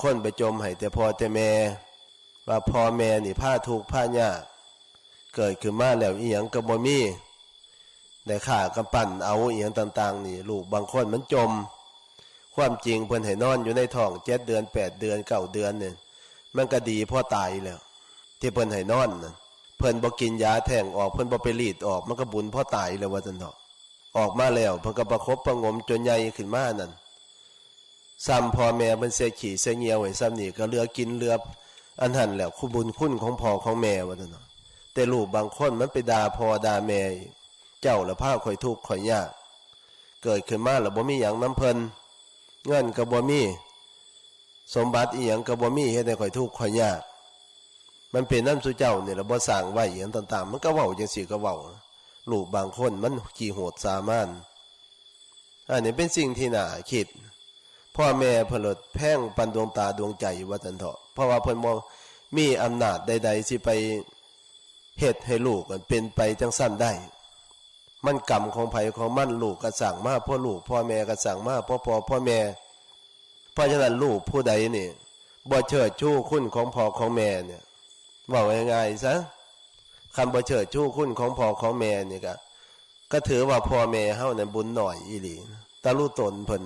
คนไปจมให้แต่พ่อแต่แม่ว่าพ่อแม่นี่พาทุกข์พายากเกิดขึ้นมาแล้วอีหยังก็บ่มีได้ฆ่ากำปั้นเอาอีหยังต่างๆนี่ลูกบางคนมันจมความจริงเพิ่นให้นอนอยู่ในท้อง7 เดือน8 เดือน9 เดือนเนี่ยมันก็ดีพอตายแล้วที่เพิ่นให้นอนน่ะเพิ่นบ่กินยาแท้งออกเพิ่นบ่ไปรีดออกมันก็บุญพอตายแล้วว่าซั่นเถาะออกมาแล้วเพิ่นก็ประคบประงมจนใหญ่ขึ้นมานั่นซ้ำพ่อแม่เพิ่นเสียขี้เสียเหงียวให้ซ้ำนี่ก็เหลือกินเหลืออันหั่นแล้วคุณบุญคุณของพ่อของแม่ว่าซั่นเนาะแต่ลูกบางคนมันไปด่าพ่อด่าแม่เจ้าละพาข่อยทุกข์ข่อยยากเกิดขึ้นมาแล้วบ่มีหยังนำเพิ่นเงินก็บ่มีสมบัติอีหยังก็บ่มีเฮ็ดให้ข่อยทุกข์ข่อยยากมันเป็นนำสู่เจ้านี่ล่ะบ่สร้างไว้อีหยังต่างๆมันก็เว้าจังซี่ก็เว้าลูกบางคนมันขี้โหดสามานอันนี้เป็นสิ่งที่น่าคิดพ่อแม่เพิ่นลดแพ่งปันดวงตาดวงใจว่าซั่นเถาะเพราะว่าเพิ่นบ่มีอำนาจใดๆสิไปเฮ็ดให้ลูกมันเป็นไปจังซั่นได้มันกรรมของไผของมันลูกก็สั่งมาพ่อลูกพ่อแม่ก็สั่งมาพ่อแม่เพราะฉะนั้นลูกผู้ใดนี่บ่เชิดชูคุณของพ่อของแม่เนี่ยเว้าง่ายๆซะคำบ่เชิดชูคุณของพ่อของแม่นี่ก็ถือว่าพ่อแม่เฮานั้นบุญน้อยอีหลีตะรู้ตนเพิ่น